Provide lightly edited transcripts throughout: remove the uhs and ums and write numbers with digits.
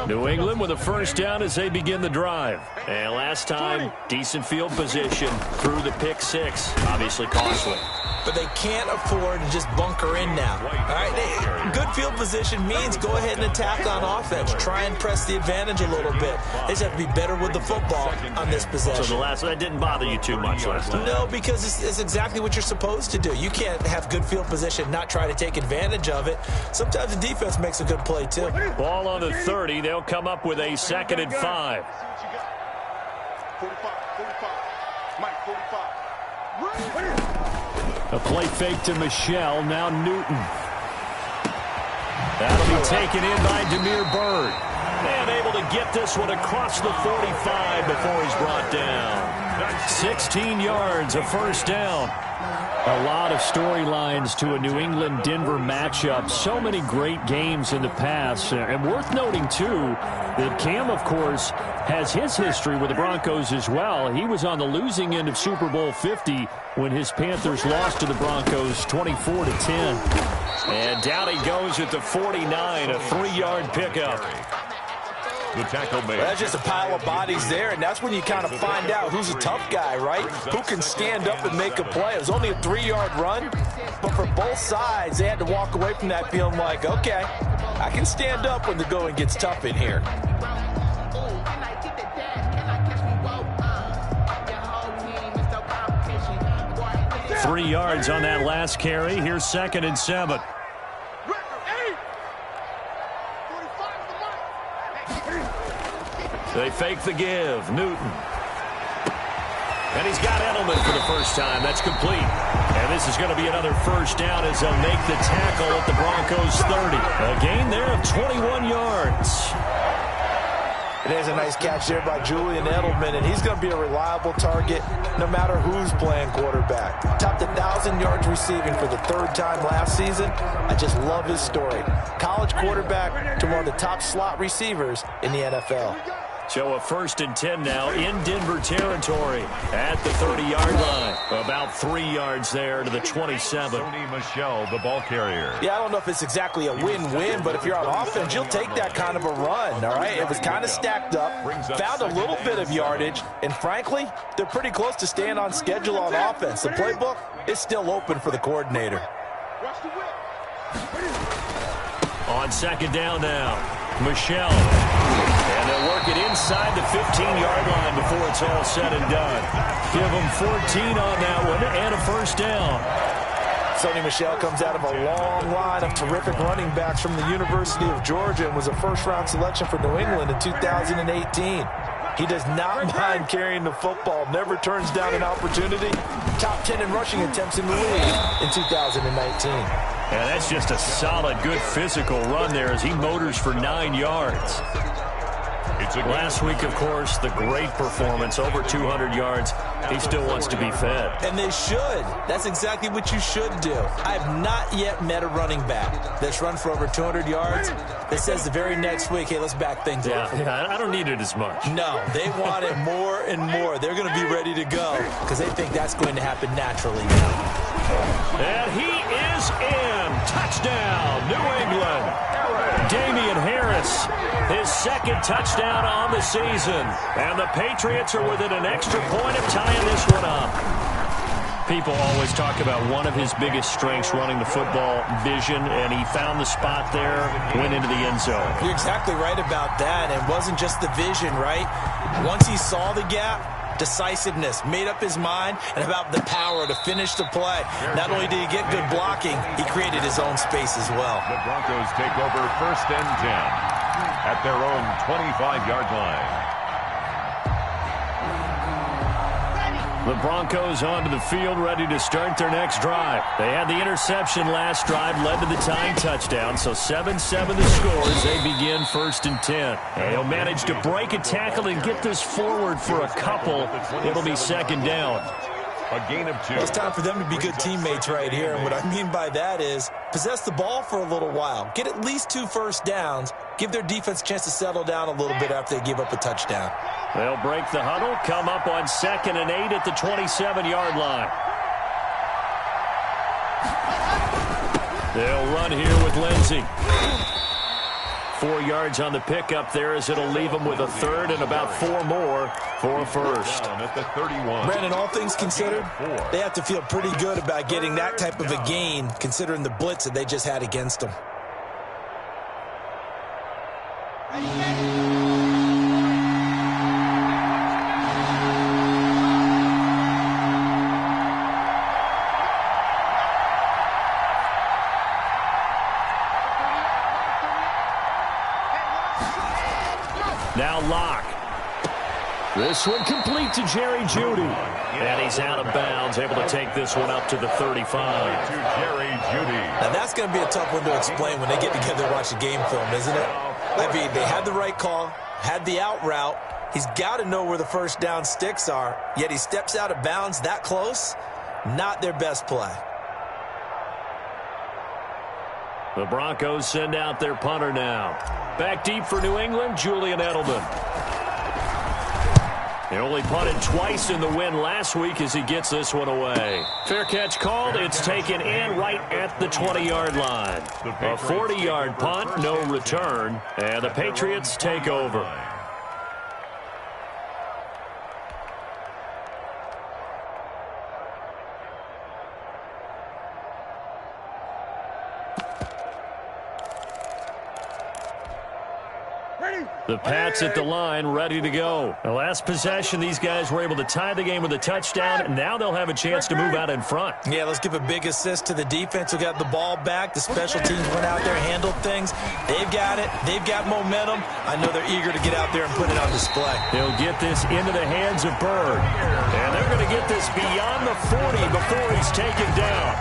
New England with a first down as they begin the drive. And last time, decent field position through the pick six. Obviously costly. But they can't afford to just bunker in now. All right, good field position means go ahead and attack on offense. Try and press the advantage a little bit. They just have to be better with the football on this possession. So that didn't bother you too much last time? No, because it's exactly what you're supposed to do. You can't have good field position, not try to take advantage of it. Sometimes the defense makes a good play, too. Ball on the 30. They'll come up with a 2nd and 5. 45. A play fake to Michelle, now Newton. That'll be taken in by Demir Bird. And able to get this one across the 45 before he's brought down. 16 yards, a first down. A lot of storylines to a New England-Denver matchup. So many great games in the past. And worth noting, too, that Cam, of course, has his history with the Broncos as well. He was on the losing end of Super Bowl 50 when his Panthers lost to the Broncos 24-10. And down he goes at the 49, a 3-yard pickup. The tackle made. That's just a pile of bodies there, and that's when you kind of find out who's a tough guy, right? Who can stand up and make a play. It was only a 3-yard run, but for both sides, they had to walk away from that feeling like, okay, I can stand up when the going gets tough in here. Three yards on that last carry. Here's 2nd and 7. They fake the give. Newton. And he's got Edelman for the first time. That's complete. And this is going to be another first down as they'll make the tackle at the Broncos 30. A gain there of 21 yards. There's a nice catch there by Julian Edelman, and he's going to be a reliable target no matter who's playing quarterback. Topped 1,000 yards receiving for the 3rd time last season. I just love his story. College quarterback to one of the top slot receivers in the NFL. So a 1st and 10 now in Denver territory at the 30-yard line. About 3 yards there to the 27. Sony Michel, the ball carrier. Yeah, I don't know if it's exactly a win-win, but if you're on offense, you'll take that kind of a run, all right? It was kind of stacked up, found a little bit of yardage, and frankly, they're pretty close to staying on schedule on offense. The playbook is still open for the coordinator. On 2nd down now, Michel. And they'll work it inside the 15-yard line before it's all said and done. Give them 14 on that one and a first down. Sony Michel comes out of a long line of terrific running backs from the University of Georgia and was a first-round selection for New England in 2018. He does not mind carrying the football, never turns down an opportunity. Top 10 in rushing attempts in the league in 2019. And that's just a solid, good physical run there as he motors for 9 yards. Last week, of course, the great performance, over 200 yards. He still wants to be fed. And they should. That's exactly what you should do. I have not yet met a running back that's run for over 200 yards that says the very next week, hey, let's back things up. Yeah, I don't need it as much. No, they want it more and more. They're going to be ready to go because they think that's going to happen naturally now. And he is in. Touchdown, New England. Damian Harris, his 2nd touchdown on the season. And the Patriots are within an extra point of tying this one up. People always talk about one of his biggest strengths running the football, vision, and he found the spot there, went into the end zone. You're exactly right about that. It wasn't just the vision, right? Once he saw the gap, decisiveness, made up his mind, and about the power to finish the play. Not only did he get good blocking, he created his own space as well. The Broncos take over 1st and 10 at their own 25-yard line. The Broncos onto the field, ready to start their next drive. They had the interception last drive, led to the tying touchdown, so 7-7 the score as they begin 1st and 10. And he'll manage to break a tackle and get this forward for a couple. It'll be 2nd down. A gain of 2. It's time for them to be good teammates right here. And what I mean by that is possess the ball for a little while. Get at least 2 first downs. Give their defense a chance to settle down a little bit after they give up a touchdown. They'll break the huddle, come up on 2nd and 8 at the 27-yard line. They'll run here with Lindsey. 4 yards on the pickup there, as it'll leave them with a third and about 4 more for a first. At the 31. Brandon, all things considered, they have to feel pretty good about getting that type of a gain, considering the blitz that they just had against them. Now Locke. This one complete to Jerry Jeudy. And he's out of bounds, able to take this one up to the 35. To Jerry Jeudy. Now, that's going to be a tough one to explain when they get together and watch a game film, isn't it? I mean, they had the right call, had the out route. He's got to know where the first down sticks are, yet he steps out of bounds that close. Not their best play. The Broncos send out their punter now. Back deep for New England, Julian Edelman. He only punted twice in the win last week as he gets this one away. Fair catch called. It's taken in right at the 20-yard line. A 40-yard punt, no return, and the Patriots take over. The Pats at the line, ready to go. The last possession, these guys were able to tie the game with a touchdown, and now they'll have a chance to move out in front. Yeah, let's give a big assist to the defense who got the ball back. The special teams went out there, handled things. They've got it. They've got momentum. I know they're eager to get out there and put it on display. They'll get this into the hands of Bird. And they're going to get this beyond the 40 before he's taken down.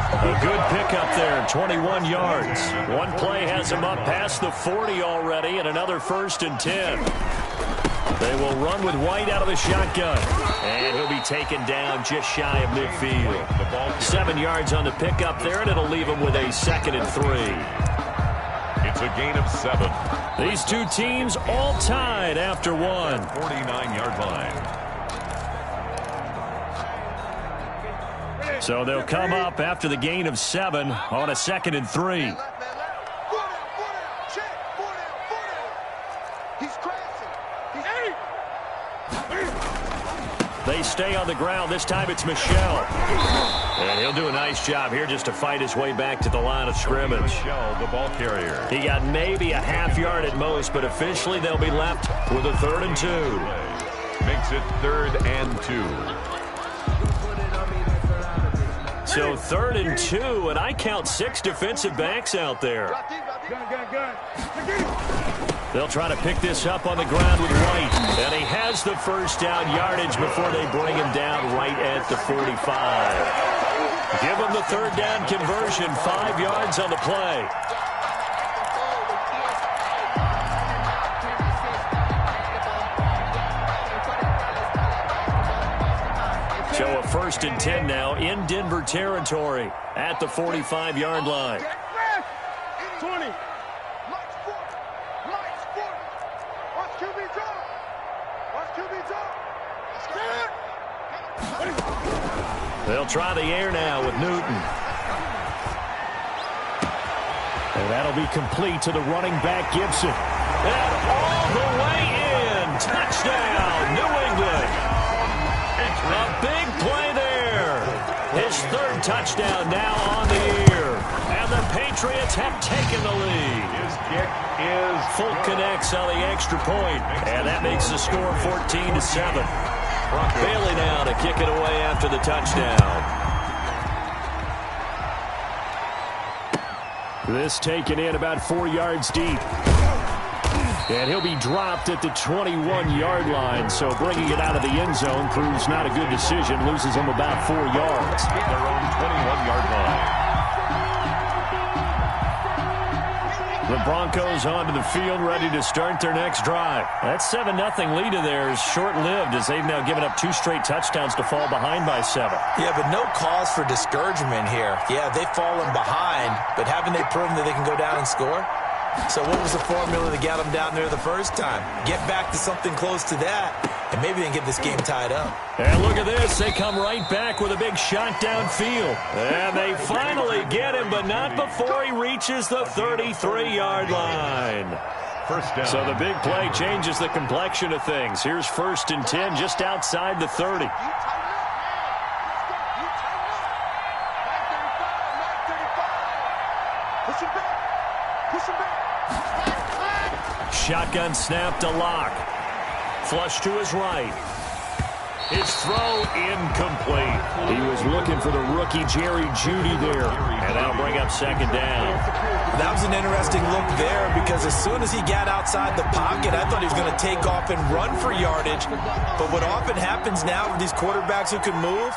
A good pickup there, 21 yards. One play has him up past the 40 already, and another 1st and 10. They will run with White out of the shotgun. And he'll be taken down just shy of midfield. 7 yards on the pickup there, and it'll leave him with a 2nd and 3. It's a gain of 7. These two teams all tied after one. 49-yard line. So they'll come up after the gain of 7 on a 2nd and 3. They stay on the ground. This time it's Michel. And he'll do a nice job here just to fight his way back to the line of scrimmage. Michel, the ball carrier. He got maybe a half yard at most, but officially they'll be left with a 3rd and 2. Makes it 3rd and 2. So 3rd and 2, and I count 6 defensive backs out there. They'll try to pick this up on the ground with White. And he has the first down yardage before they bring him down right at the 45. Give him the 3rd down conversion, 5 yards on the play. So a 1st and 10 now in Denver territory at the 45-yard line. 20. They'll try the air now with Newton. And that'll be complete to the running back, Gibson. And all the way in. Touchdown, New England. A big play there. His 3rd touchdown now on the year. And the Patriots have taken the lead. His kick is Fulton connects on the extra point. And that makes the score 14-7. Bailey now to kick it away after the touchdown. This taken in about 4 yards deep. And he'll be dropped at the 21-yard line, so bringing it out of the end zone proves not a good decision. Loses him about 4 yards. their own 21-yard line. The Broncos onto the field, ready to start their next drive. That 7-0 lead of theirs is short-lived as they've now given up 2 straight touchdowns to fall behind by 7. Yeah, but no cause for discouragement here. Yeah, they've fallen behind, but haven't they proven that they can go down and score? So what was the formula that got them down there the first time? Get back to something close to that, and maybe they can get this game tied up. And look at this. They come right back with a big shot downfield. And they finally get him, but not before he reaches the 33-yard line. First down. So the big play changes the complexion of things. Here's 1st and 10 just outside the 30. Shotgun snap to Locke. Flush to his right. His throw incomplete. He was looking for the rookie Jerry Jeudy there. And that'll bring up 2nd down. That was an interesting look there because as soon as he got outside the pocket, I thought he was going to take off and run for yardage. But what often happens now with these quarterbacks who can move,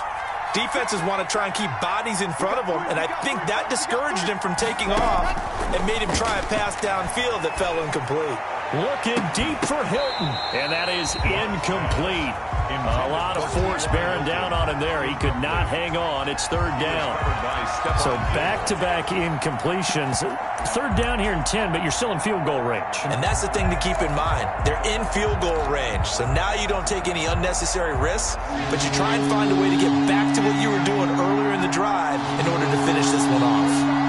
defenses want to try and keep bodies in front of them, and I think that discouraged him from taking off and made him try a pass downfield that fell incomplete. Looking deep for Hilton, and that is incomplete. A lot of force bearing down on him there. He could not hang on. It's 3rd down. So back-to-back incompletions. 3rd down here in 10, but you're still in field goal range. And that's the thing to keep in mind. They're in field goal range. So now you don't take any unnecessary risks, but you try and find a way to get back to what you were doing earlier in the drive in order to finish this one off.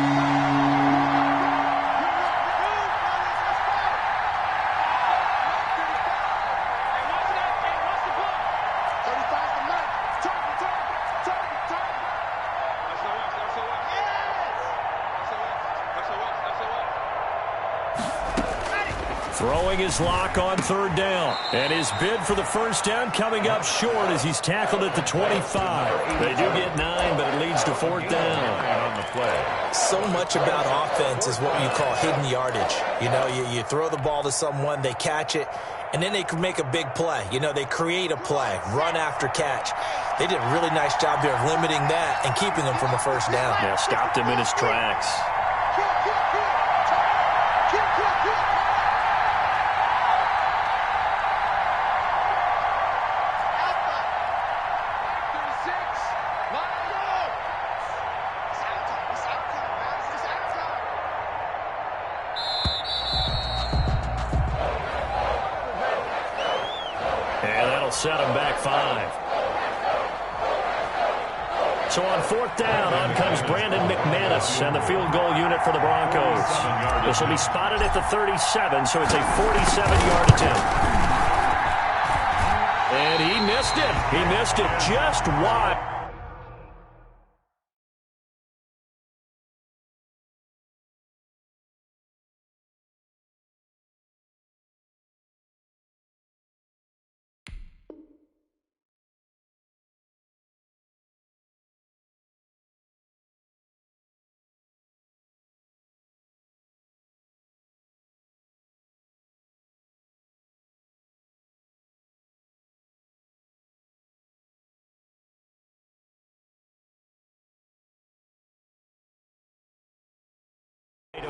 Throwing his Lock on 3rd down. And his bid for the 1st down coming up short as he's tackled at the 25. They do get 9, but it leads to 4th down. On the play. So much about offense is what you call hidden yardage. You know, you throw the ball to someone, they catch it, and then they can make a big play. You know, they create a play, run after catch. They did a really nice job there of limiting that and keeping him from a 1st down. Yeah, stopped him in his tracks. Set him back 5. So on 4th down, on comes Brandon McManus and the field goal unit for the Broncos. This will be spotted at the 37, so it's a 47-yard attempt. And he missed it. He missed it just wide.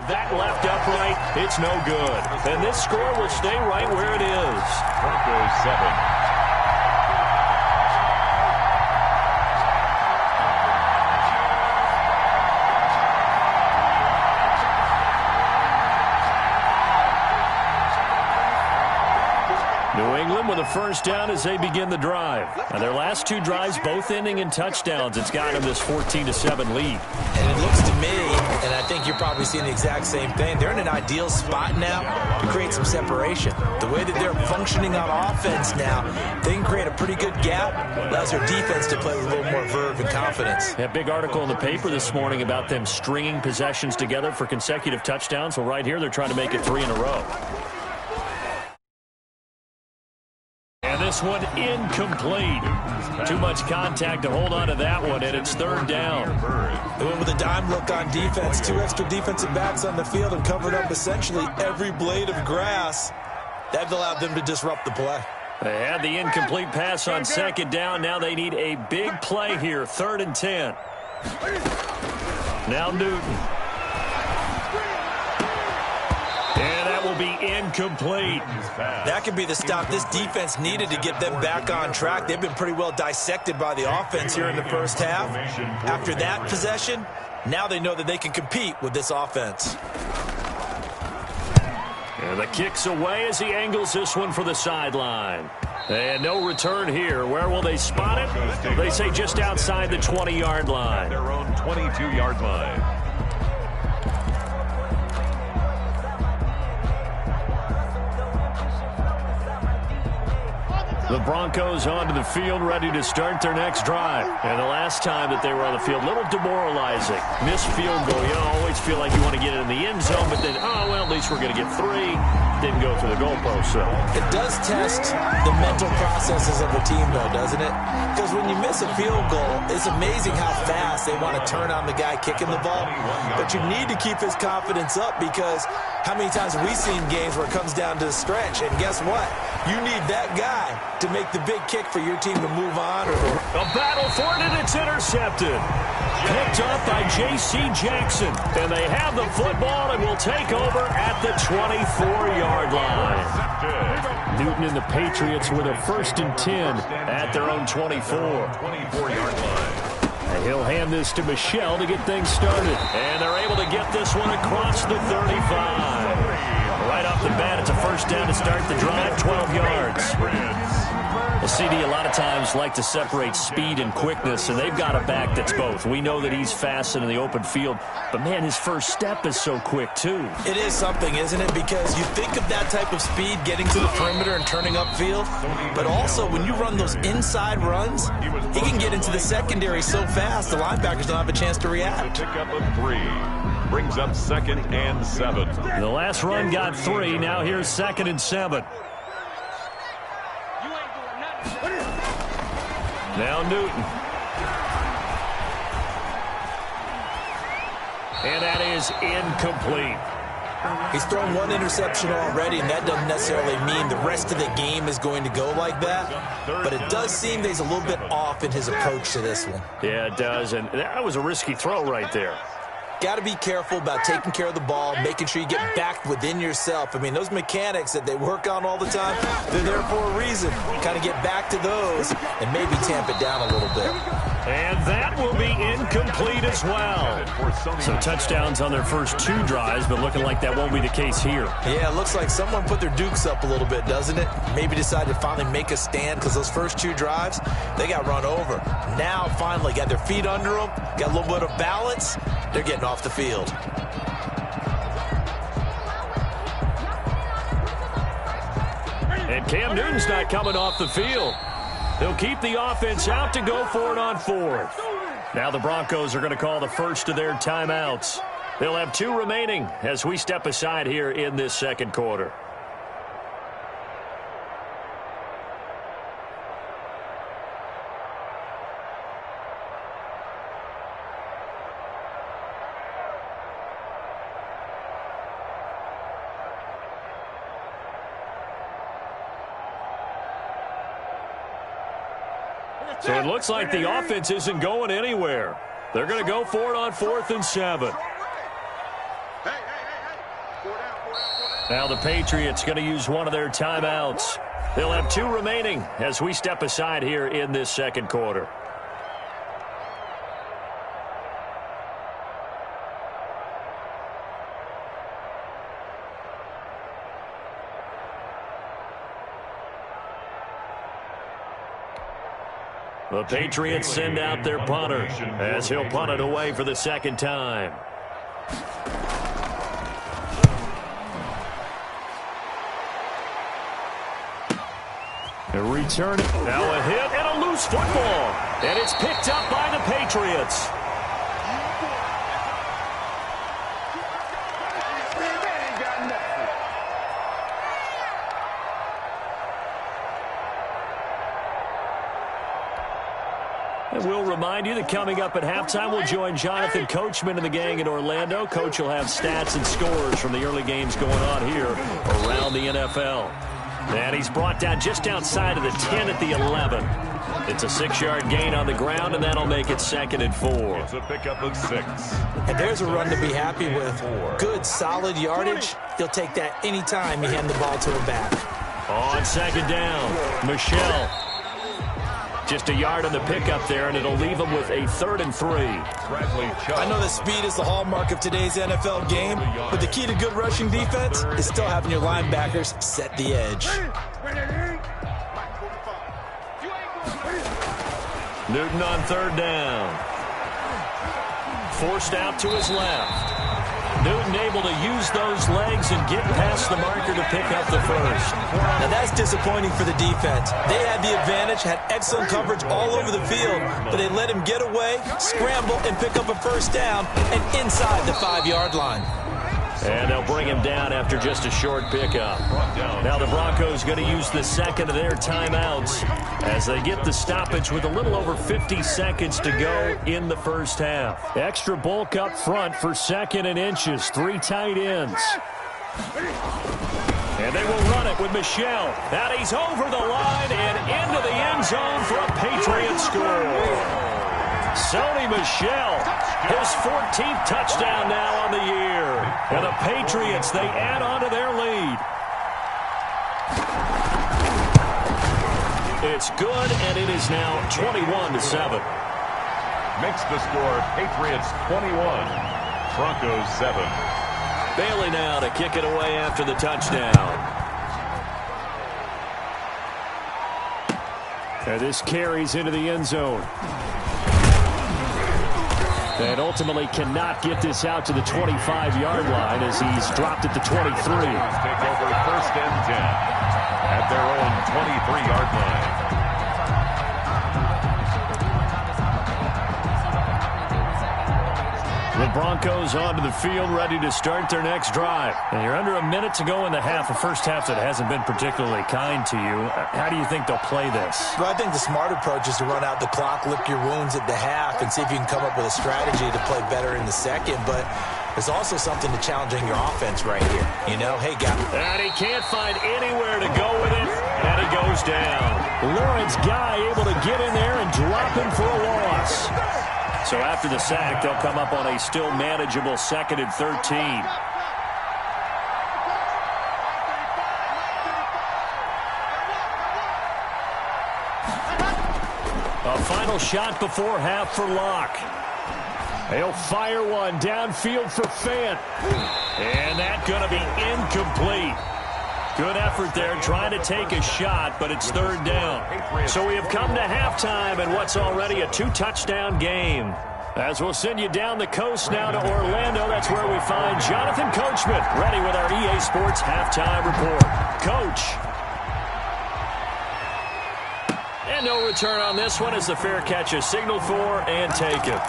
That left upright, it's no good. And this score will stay right where it is. Broncos 7. New England with a 1st down as they begin the drive. And their last 2 drives both ending in touchdowns. It's got them this 14-7 lead. And it looks to me, and I think you're probably seeing the exact same thing, they're in an ideal spot now to create some separation. The way that they're functioning on offense now, they can create a pretty good gap. Allows their defense to play with a little more verve and confidence. A big article in the paper this morning about them stringing possessions together for consecutive touchdowns. Well, right here, they're trying to make it 3 in a row. And this one incomplete. Too much contact to hold on to that one, and it's 3rd down. They went with a dime look on defense, 2 extra defensive backs on the field and covered up essentially every blade of grass. That allowed them to disrupt the play. They had the incomplete pass on 2nd down. Now they need a big play here, 3rd and 10. Now Newton. And that will be incomplete. That could be the stop this defense needed to get them back on track. They've been pretty well dissected by the offense here in the 1st half. After that possession, now they know that they can compete with this offense. And the kick's away as he angles this one for the sideline. And no return here. Where will they spot it? They say just outside the 20-yard line. Their own 22-yard line. The Broncos onto the field, ready to start their next drive. And the last time that they were on the field, a little demoralizing. Missed field goal. You always feel like you want to get it in the end zone, but then, oh, well, at least we're going to get 3. Didn't go through the goalpost, so. It does test the mental processes of a team, though, doesn't it? Because when you miss a field goal, it's amazing how fast they want to turn on the guy kicking the ball. But you need to keep his confidence up, because how many times have we seen games where it comes down to the stretch? And guess what? You need that guy to make the big kick for your team to move on. A battle for it, and it's intercepted. Picked up by J.C. Jackson. And they have the football and will take over at the 24-yard line. Newton and the Patriots with a 1st and 10 at their own 24. 24-yard line. And he'll hand this to Michel to get things started. And they're able to get this one across the 35. Right off the bat, it's a 1st down to start the drive, 12 yards. Well, CD, a lot of times like to separate speed and quickness, and they've got a back that's both. We know that he's fast in the open field, but, man, his first step is so quick, too. It is something, isn't it? Because you think of that type of speed getting to the perimeter and turning upfield, but also when you run those inside runs, he can get into the secondary so fast the linebackers don't have a chance to react. Pick up a 3. Brings up 2nd and 7. The last run got 3. Now here's 2nd and 7. Now Newton. And that is incomplete. He's thrown 1 interception already, and that doesn't necessarily mean the rest of the game is going to go like that. But it does seem that he's a little bit off in his approach to this one. Yeah, it does. And that was a risky throw right there. Got to be careful about taking care of the ball, making sure you get back within yourself. I mean, those mechanics that they work on all the time, they're there for a reason. Kind of get back to those and maybe tamp it down a little bit. And that will be incomplete as well. So touchdowns on their first 2 drives, but looking like that won't be the case here. Yeah, it looks like someone put their dukes up a little bit, doesn't it? Maybe decided to finally make a stand, because those first 2 drives, they got run over. Now, finally, got their feet under them, got a little bit of balance. They're getting off the field. And Cam Newton's not coming off the field. They'll keep the offense out to go for it on 4th. Now the Broncos are going to call the first of their timeouts. They'll have 2 remaining as we step aside here in this 2nd quarter. So it looks like the offense isn't going anywhere. They're going to go for it on 4th and 7. Now the Patriots going to use one of their timeouts. They'll have 2 remaining as we step aside here in this 2nd quarter. The Patriots send out their punter as he'll punt it away for the 2nd time. A return, now a hit and a loose football. And it's picked up by the Patriots. And we'll remind you that coming up at halftime, we'll join Jonathan Coachman and the gang in Orlando. Coach will have stats and scores from the early games going on here around the NFL. And he's brought down just outside of the 10 at the 11. It's a 6-yard gain on the ground, and that'll make it 2nd and 4. It's a pickup of 6. And there's a run to be happy with. Good, solid yardage. He'll take that anytime you hand the ball to him back. On 2nd down, Michel. Just a yard on the pickup there, and it'll leave him with a 3rd and 3. I know that speed is the hallmark of today's NFL game, but the key to good rushing defense is still having your linebackers set the edge. Newton on third down. Forced out to his left. Newton able to use those legs and get past the marker to pick up the first. Now that's disappointing for the defense. They had the advantage, had excellent coverage all over the field, but they let him get away, scramble, and pick up a first down and inside the 5-yard line. And they'll bring him down after just a short pickup. Now the Broncos going to use the second of their timeouts as they get the stoppage with a little over 50 seconds to go in the first half. Extra bulk up front for 2nd and inches. 3 tight ends. And they will run it with Michel. And he's over the line and into the end zone for a Patriot score. Sony Michel, his 14th touchdown now on the year. And the Patriots, they add on to their lead. It's good, and it is now 21-7. Makes the score Patriots 21, Broncos 7. Bailey now to kick it away after the touchdown. And this carries into the end zone. And ultimately cannot get this out to the 25-yard line as he's dropped at the 23. Take over 1st and 10 at their own 23-yard line. The Broncos onto the field, ready to start their next drive. And you're under a minute to go in the half, a first half that hasn't been particularly kind to you. How do you think they'll play this? Well, I think the smart approach is to run out the clock, lick your wounds at the half, and see if you can come up with a strategy to play better in the second. But there's also something to challenging your offense right here. You know, hey, guy. And he can't find anywhere to go with it, and he goes down. Lawrence Guy able to get in there and drop him for a loss. So after the sack, they'll come up on a still manageable 2nd and 13. A final shot before half for Locke. He'll fire one downfield for Fant. And that's going to be incomplete. Good effort there, trying to take a shot, but it's 3rd down. So we have come to halftime in what's already a 2-touchdown game. As we'll send you down the coast now to Orlando, that's where we find Jonathan Coachman, ready with our EA Sports halftime report. Coach. And no return on this one as the fair catch is signaled for and taken.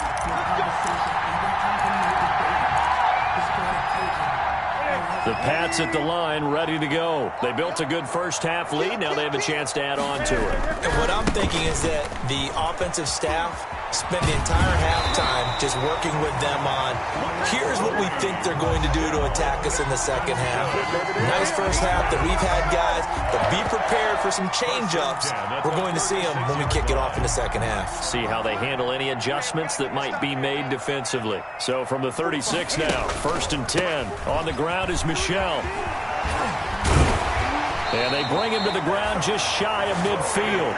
The Pats at the line, ready to go. They built a good first-half lead. Now they have a chance to add on to it. And what I'm thinking is that the offensive staff spent the entire halftime just working with them on, here's what we think they're going to do to attack us in the second half. Nice first half that we've had, guys, but be prepared for some change-ups. We're going to see them when we kick it off in the second half. See how they handle any adjustments that might be made defensively. So from the 36 now, 1st and 10. On the ground is Michel. And they bring him to the ground just shy of midfield.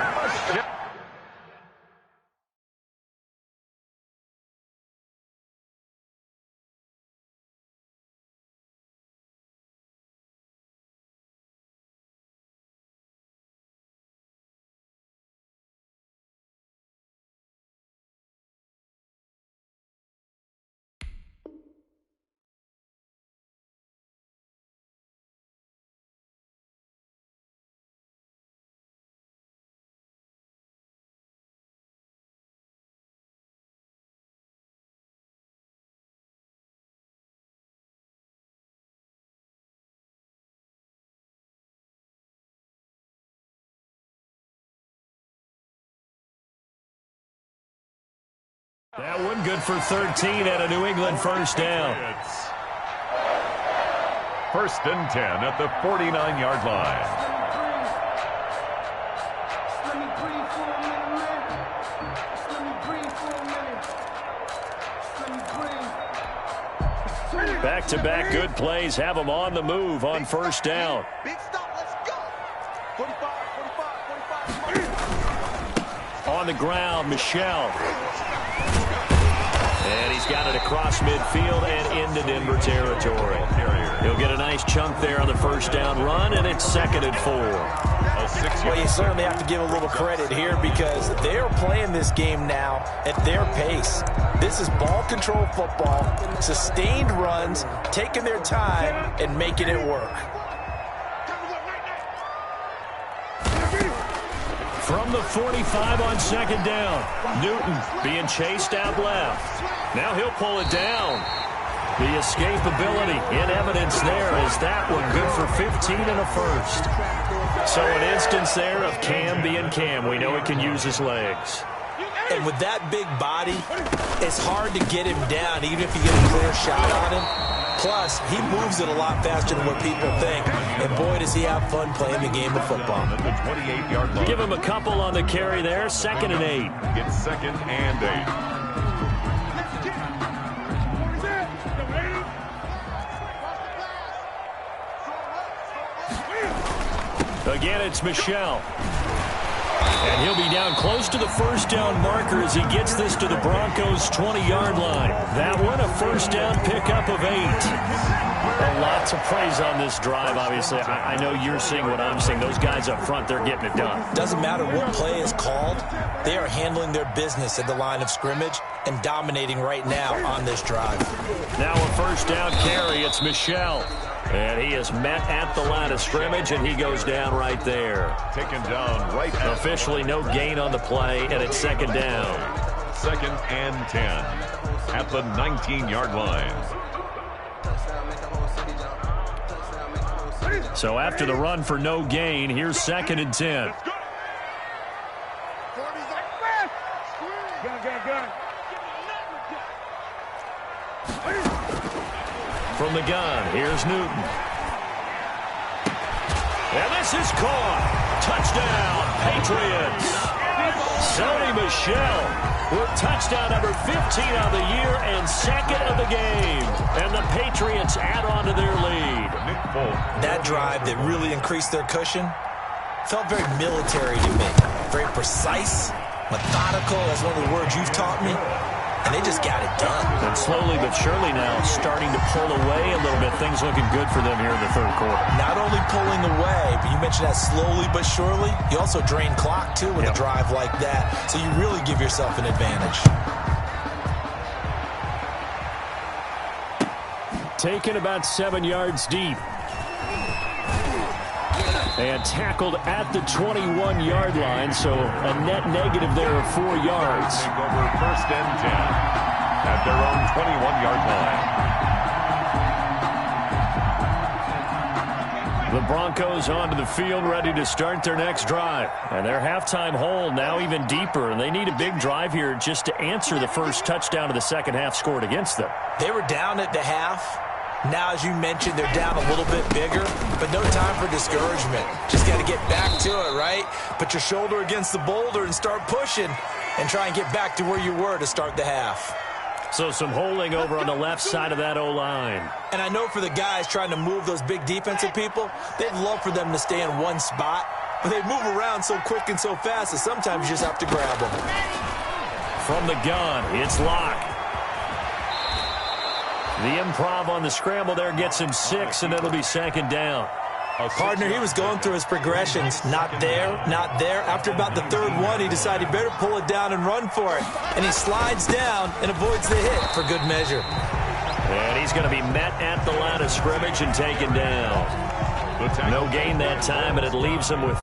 That one good for 13 at a New England first down. 1st and 10 at the 49-yard line. Back-to-back good plays have them on the move on first down. Big stop, let's go. 45, 45. On the ground, Michel. And he's got it across midfield and into Denver territory. He'll get a nice chunk there on the first down run, and it's 2nd and 4. a 6 Well, you certainly have to give a little credit here because they're playing this game now at their pace. This is ball control football, sustained runs, taking their time and making it work. From the 45 on second down, Newton being chased out left. Now he'll pull it down. The escapability in evidence there as that one good for 15 and a first. So an instance there of Cam being Cam. We know he can use his legs. And with that big body, it's hard to get him down, even if you get a clear shot on him. Plus, he moves it a lot faster than what people think. And boy, does he have fun playing the game of football. At the 28-yard line. Give him a couple on the carry there. 2nd and 8. It's 2nd and 8. Again, it's Michel. And he'll be down close to the first down marker as he gets this to the Broncos' 20-yard line. That one, a first down pickup of 8. Lots of praise on this drive, obviously. I know you're seeing what I'm seeing. Those guys up front, they're getting it done. Doesn't matter what play is called. They are handling their business at the line of scrimmage and dominating right now on this drive. Now a first down carry. It's Michel. And he is met at the line of scrimmage, and he goes down right there. Taken down right at officially no gain on the play, and it's 2nd down. 2nd and 10 at the 19-yard line. So after the run for no gain, here's 2nd and 10. From the gun, here's Newton. And this is caught. Touchdown, Patriots. Sony Michel with touchdown number 15 of the year and 2nd of the game. And the Patriots add on to their lead. That drive that really increased their cushion felt very military to me. Very precise, methodical. That's one of the words you've taught me. And they just got it done. And slowly but surely now starting to pull away a little bit. Things looking good for them here in the 3rd quarter. Not only pulling away, but you mentioned that slowly but surely. You also drain clock, too, with a drive like that. So you really give yourself an advantage. Taken about 7 yards deep. And tackled at the 21-yard line, so a net negative there of 4 yards. Take over 1st and 10 at their own 21-yard line. The Broncos onto the field, ready to start their next drive. And their halftime hole now even deeper, and they need a big drive here just to answer the first touchdown of the second half scored against them. They were down at the half. Now, as you mentioned, they're down a little bit bigger, but no time for discouragement. Just got to get back to it, right? Put your shoulder against the boulder and start pushing and try and get back to where you were to start the half. So some holding over on the left side of that O-line. And I know for the guys trying to move those big defensive people, they'd love for them to stay in one spot, but they move around so quick and so fast that sometimes you just have to grab them. From the gun, it's Locke. The improv on the scramble there gets him 6, and it'll be 2nd down. Partner, he was going through his progressions. Not there, not there. After about the 3rd one, he decided he better pull it down and run for it. And he slides down and avoids the hit for good measure. And he's going to be met at the line of scrimmage and taken down. No gain that time, and it leaves him with